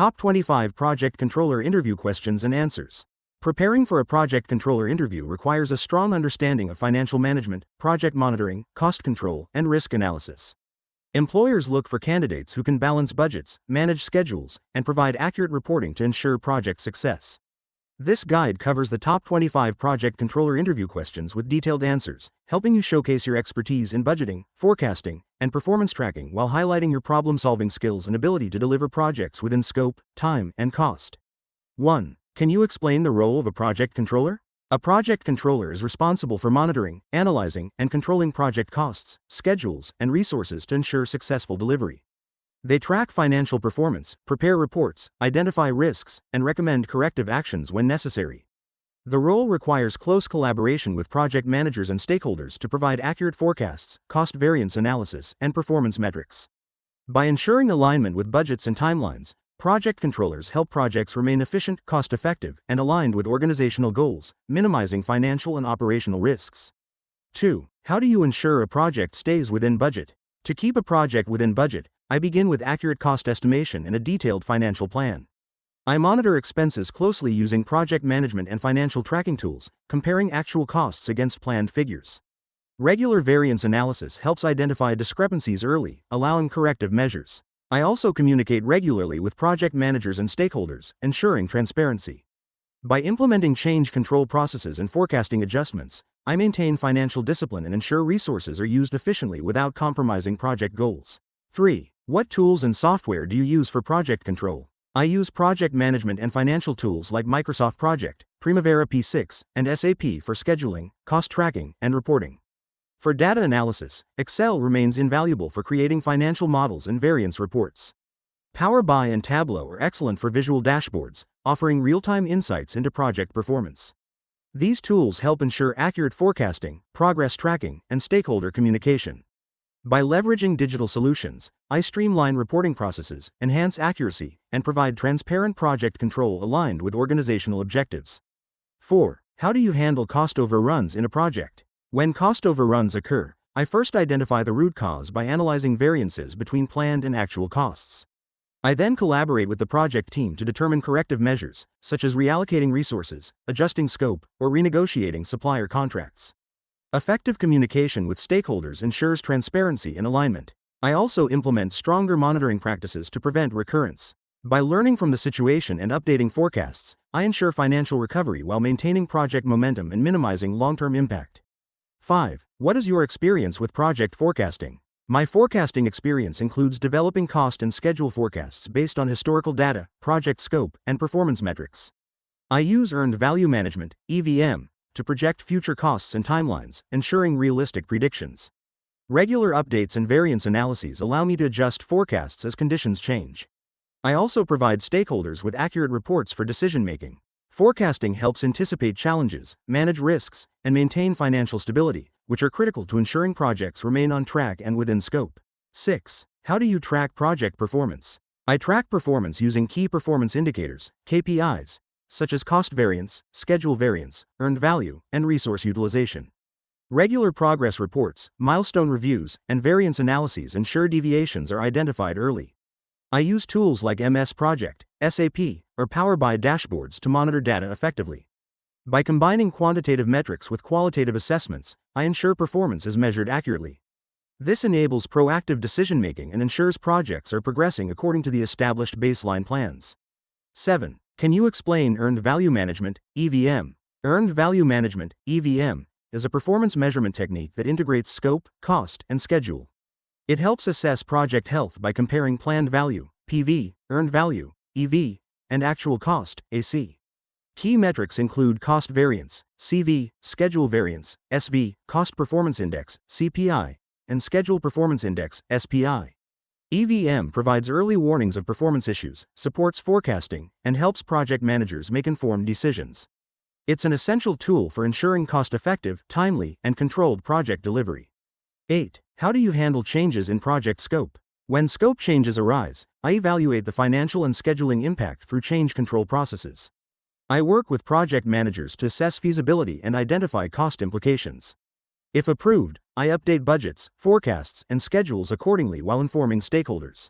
Top 25 Project Controller Interview Questions and Answers. Preparing for a project controller interview requires a strong understanding of financial management, project monitoring, cost control, and risk analysis. Employers look for candidates who can balance budgets, manage schedules, and provide accurate reporting to ensure project success. This guide covers the top 25 project controller interview questions with detailed answers, helping you showcase your expertise in budgeting, forecasting, and performance tracking while highlighting your problem-solving skills and ability to deliver projects within scope, time, and cost. 1. Can you explain the role of a project controller? A project controller is responsible for monitoring, analyzing, and controlling project costs, schedules, and resources to ensure successful delivery. They track financial performance, prepare reports, identify risks, and recommend corrective actions when necessary. The role requires close collaboration with project managers and stakeholders to provide accurate forecasts, cost variance analysis, and performance metrics. By ensuring alignment with budgets and timelines, project controllers help projects remain efficient, cost-effective, and aligned with organizational goals, minimizing financial and operational risks. 2. How do you ensure a project stays within budget? To keep a project within budget, I begin with accurate cost estimation and a detailed financial plan. I monitor expenses closely using project management and financial tracking tools, comparing actual costs against planned figures. Regular variance analysis helps identify discrepancies early, allowing corrective measures. I also communicate regularly with project managers and stakeholders, ensuring transparency. By implementing change control processes and forecasting adjustments, I maintain financial discipline and ensure resources are used efficiently without compromising project goals. 3. What tools and software do you use for project control? I use project management and financial tools like Microsoft Project, Primavera P6, and SAP for scheduling, cost tracking, and reporting. For data analysis, Excel remains invaluable for creating financial models and variance reports. Power BI and Tableau are excellent for visual dashboards, offering real-time insights into project performance. These tools help ensure accurate forecasting, progress tracking, and stakeholder communication. By leveraging digital solutions, I streamline reporting processes, enhance accuracy, and provide transparent project control aligned with organizational objectives. 4. How do you handle cost overruns in a project? When cost overruns occur, I first identify the root cause by analyzing variances between planned and actual costs. I then collaborate with the project team to determine corrective measures, such as reallocating resources, adjusting scope, or renegotiating supplier contracts. Effective communication with stakeholders ensures transparency and alignment. I also implement stronger monitoring practices to prevent recurrence. By learning from the situation and updating forecasts, I ensure financial recovery while maintaining project momentum and minimizing long-term impact. 5. What is your experience with project forecasting? My forecasting experience includes developing cost and schedule forecasts based on historical data, project scope, and performance metrics. I use Earned Value Management, EVM, to project future costs and timelines, ensuring realistic predictions. Regular updates and variance analyses allow me to adjust forecasts as conditions change. I also provide stakeholders with accurate reports for decision-making. Forecasting helps anticipate challenges, manage risks, and maintain financial stability, which are critical to ensuring projects remain on track and within scope. 6. How do you track project performance? I track performance using key performance indicators, KPIs, such as cost variance, schedule variance, earned value, and resource utilization. Regular progress reports, milestone reviews, and variance analyses ensure deviations are identified early. I use tools like MS Project, SAP, or Power BI dashboards to monitor data effectively. By combining quantitative metrics with qualitative assessments, I ensure performance is measured accurately. This enables proactive decision-making and ensures projects are progressing according to the established baseline plans. 7. Can you explain Earned Value Management, EVM? Earned Value Management, EVM, is a performance measurement technique that integrates scope, cost, and schedule. It helps assess project health by comparing planned value, PV, earned value, EV, and actual cost, AC. Key metrics include cost variance, CV, schedule variance, SV, cost performance index, CPI, and schedule performance index, SPI. EVM provides early warnings of performance issues, supports forecasting, and helps project managers make informed decisions. It's an essential tool for ensuring cost-effective, timely, and controlled project delivery. 8. How do you handle changes in project scope? When scope changes arise, I evaluate the financial and scheduling impact through change control processes. I work with project managers to assess feasibility and identify cost implications. If approved, I update budgets, forecasts, and schedules accordingly while informing stakeholders.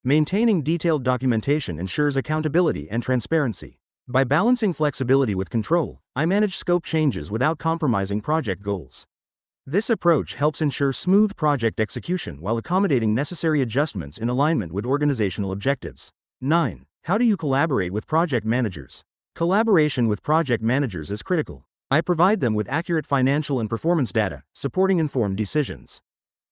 Maintaining detailed documentation ensures accountability and transparency. By balancing flexibility with control, I manage scope changes without compromising project goals. This approach helps ensure smooth project execution while accommodating necessary adjustments in alignment with organizational objectives. 9. How do you collaborate with project managers? Collaboration with project managers is critical. I provide them with accurate financial and performance data, supporting informed decisions.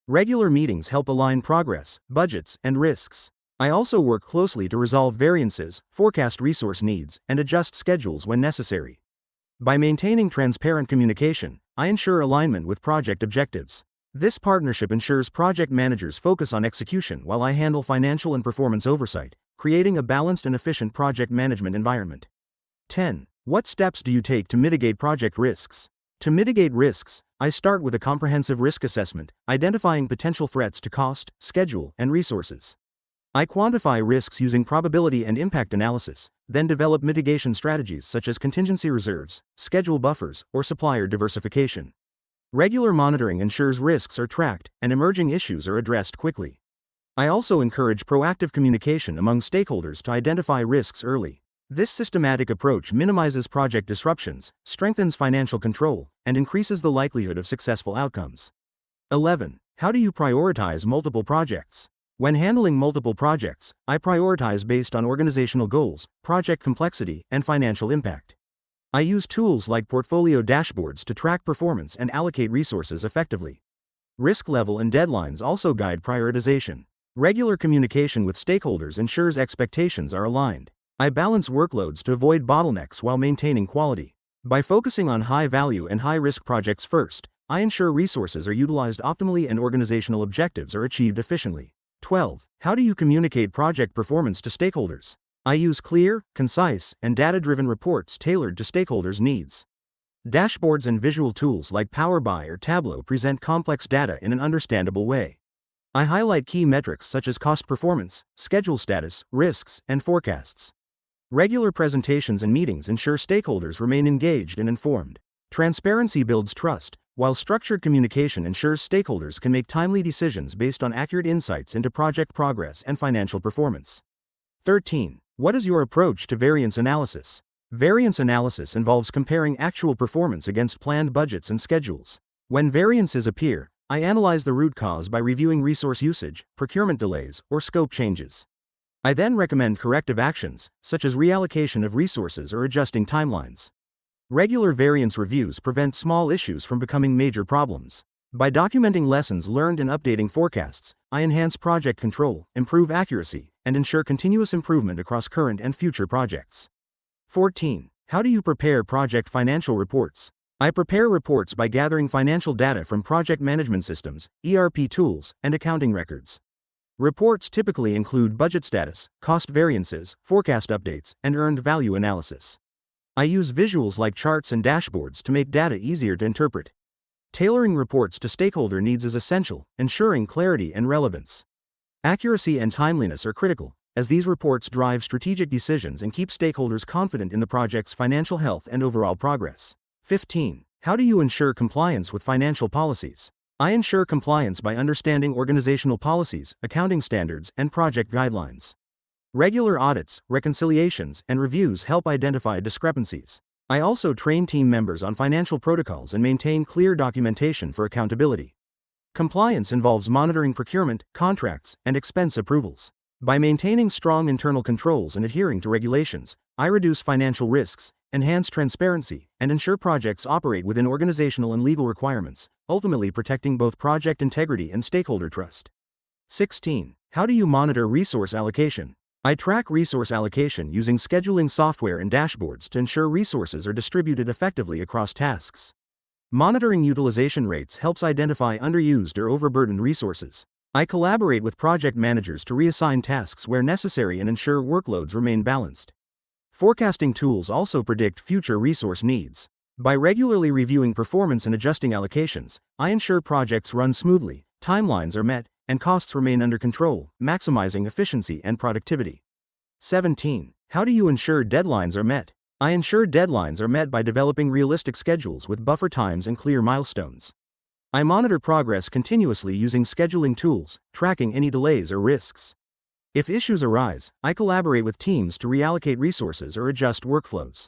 Regular meetings help align progress, budgets, and risks. I also work closely to resolve variances, forecast resource needs, and adjust schedules when necessary. By maintaining transparent communication, I ensure alignment with project objectives. This partnership ensures project managers focus on execution while I handle financial and performance oversight, creating a balanced and efficient project management environment. 10. What steps do you take to mitigate project risks? To mitigate risks, I start with a comprehensive risk assessment, identifying potential threats to cost, schedule, and resources. I quantify risks using probability and impact analysis, then develop mitigation strategies such as contingency reserves, schedule buffers, or supplier diversification. Regular monitoring ensures risks are tracked and emerging issues are addressed quickly. I also encourage proactive communication among stakeholders to identify risks early. This systematic approach minimizes project disruptions, strengthens financial control, and increases the likelihood of successful outcomes. 11. How do you prioritize multiple projects? When handling multiple projects, I prioritize based on organizational goals, project complexity, and financial impact. I use tools like portfolio dashboards to track performance and allocate resources effectively. Risk level and deadlines also guide prioritization. Regular communication with stakeholders ensures expectations are aligned. I balance workloads to avoid bottlenecks while maintaining quality. By focusing on high-value and high-risk projects first, I ensure resources are utilized optimally and organizational objectives are achieved efficiently. 12. How do you communicate project performance to stakeholders? I use clear, concise, and data-driven reports tailored to stakeholders' needs. Dashboards and visual tools like Power BI or Tableau present complex data in an understandable way. I highlight key metrics such as cost performance, schedule status, risks, and forecasts. Regular presentations and meetings ensure stakeholders remain engaged and informed. Transparency builds trust, while structured communication ensures stakeholders can make timely decisions based on accurate insights into project progress and financial performance. 13. What is your approach to variance analysis? Variance analysis involves comparing actual performance against planned budgets and schedules. When variances appear, I analyze the root cause by reviewing resource usage, procurement delays, or scope changes. I then recommend corrective actions, such as reallocation of resources or adjusting timelines. Regular variance reviews prevent small issues from becoming major problems. By documenting lessons learned and updating forecasts, I enhance project control, improve accuracy, and ensure continuous improvement across current and future projects. 14. How do you prepare project financial reports? I prepare reports by gathering financial data from project management systems, ERP tools, and accounting records. Reports typically include budget status, cost variances, forecast updates, and earned value analysis. I use visuals like charts and dashboards to make data easier to interpret. Tailoring reports to stakeholder needs is essential, ensuring clarity and relevance. Accuracy and timeliness are critical, as these reports drive strategic decisions and keep stakeholders confident in the project's financial health and overall progress. 15. How do you ensure compliance with financial policies? I ensure compliance by understanding organizational policies, accounting standards, and project guidelines. Regular audits, reconciliations, and reviews help identify discrepancies. I also train team members on financial protocols and maintain clear documentation for accountability. Compliance involves monitoring procurement, contracts, and expense approvals. By maintaining strong internal controls and adhering to regulations, I reduce financial risks, enhance transparency, and ensure projects operate within organizational and legal requirements, ultimately protecting both project integrity and stakeholder trust. 16. How do you monitor resource allocation? I track resource allocation using scheduling software and dashboards to ensure resources are distributed effectively across tasks. Monitoring utilization rates helps identify underused or overburdened resources. I collaborate with project managers to reassign tasks where necessary and ensure workloads remain balanced. Forecasting tools also predict future resource needs. By regularly reviewing performance and adjusting allocations, I ensure projects run smoothly, timelines are met, and costs remain under control, maximizing efficiency and productivity. 17. How do you ensure deadlines are met? I ensure deadlines are met by developing realistic schedules with buffer times and clear milestones. I monitor progress continuously using scheduling tools, tracking any delays or risks. If issues arise, I collaborate with teams to reallocate resources or adjust workflows.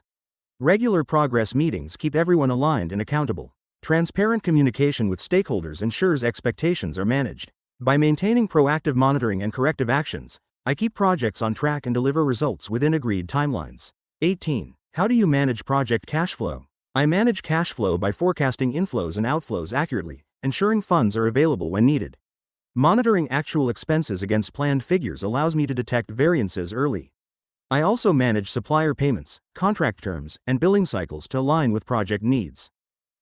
Regular progress meetings keep everyone aligned and accountable. Transparent communication with stakeholders ensures expectations are managed. By maintaining proactive monitoring and corrective actions, I keep projects on track and deliver results within agreed timelines. 18. How do you manage project cash flow? I manage cash flow by forecasting inflows and outflows accurately, ensuring funds are available when needed. Monitoring actual expenses against planned figures allows me to detect variances early. I also manage supplier payments, contract terms, and billing cycles to align with project needs.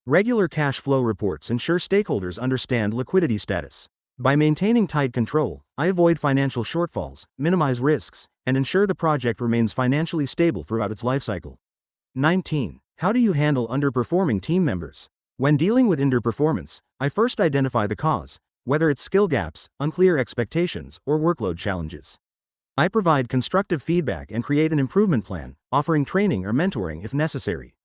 Regular cash flow reports ensure stakeholders understand liquidity status. By maintaining tight control, I avoid financial shortfalls, minimize risks, and ensure the project remains financially stable throughout its lifecycle. 19. How do you handle underperforming team members? When dealing with underperformance, I first identify the cause, whether it's skill gaps, unclear expectations, or workload challenges. I provide constructive feedback and create an improvement plan, offering training or mentoring if necessary.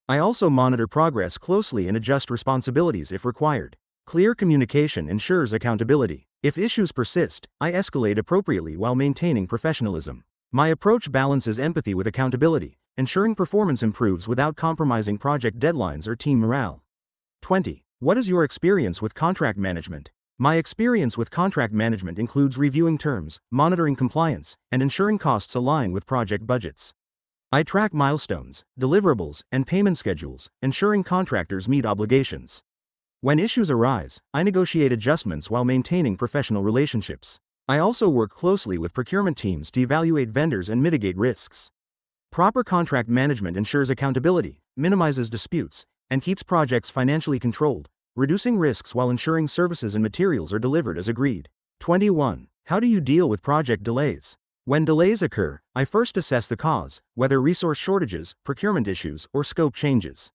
I also monitor progress closely and adjust responsibilities if required. Clear communication ensures accountability. If issues persist, I escalate appropriately while maintaining professionalism. My approach balances empathy with accountability, ensuring performance improves without compromising project deadlines or team morale. 20. What is your experience with contract management? My experience with contract management includes reviewing terms, monitoring compliance, and ensuring costs align with project budgets. I track milestones, deliverables, and payment schedules, ensuring contractors meet obligations. When issues arise, I negotiate adjustments while maintaining professional relationships. I also work closely with procurement teams to evaluate vendors and mitigate risks. Proper contract management ensures accountability, minimizes disputes, and keeps projects financially controlled, reducing risks while ensuring services and materials are delivered as agreed. 21. How do you deal with project delays? When delays occur, I first assess the cause, whether resource shortages, procurement issues, or scope changes.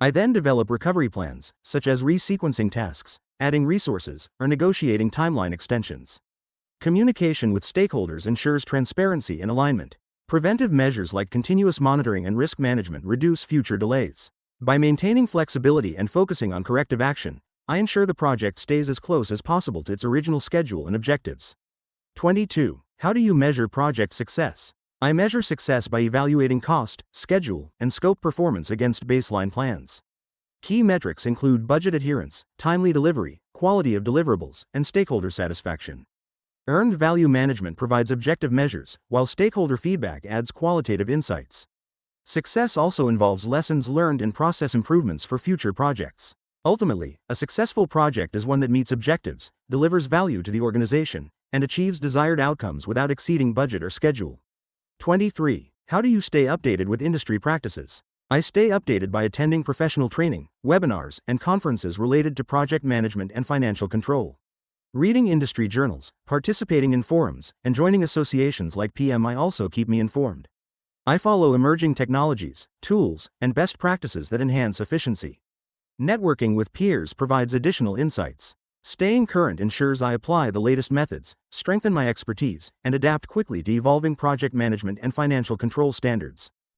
I then develop recovery plans, such as resequencing tasks, adding resources, or negotiating timeline extensions. Communication with stakeholders ensures transparency and alignment. Preventive measures like continuous monitoring and risk management reduce future delays. By maintaining flexibility and focusing on corrective action, I ensure the project stays as close as possible to its original schedule and objectives. 22. How do you measure project success? I measure success by evaluating cost, schedule, and scope performance against baseline plans. Key metrics include budget adherence, timely delivery, quality of deliverables, and stakeholder satisfaction. Earned value management provides objective measures, while stakeholder feedback adds qualitative insights. Success also involves lessons learned and process improvements for future projects. Ultimately, a successful project is one that meets objectives, delivers value to the organization, and achieves desired outcomes without exceeding budget or schedule. 23. How do you stay updated with industry practices? I stay updated by attending professional training, webinars, and conferences related to project management and financial control. Reading industry journals, participating in forums, and joining associations like PMI also keep me informed. I follow emerging technologies, tools, and best practices that enhance efficiency. Networking with peers provides additional insights. Staying current ensures I apply the latest methods, strengthen my expertise, and adapt quickly to evolving project management and financial control standards.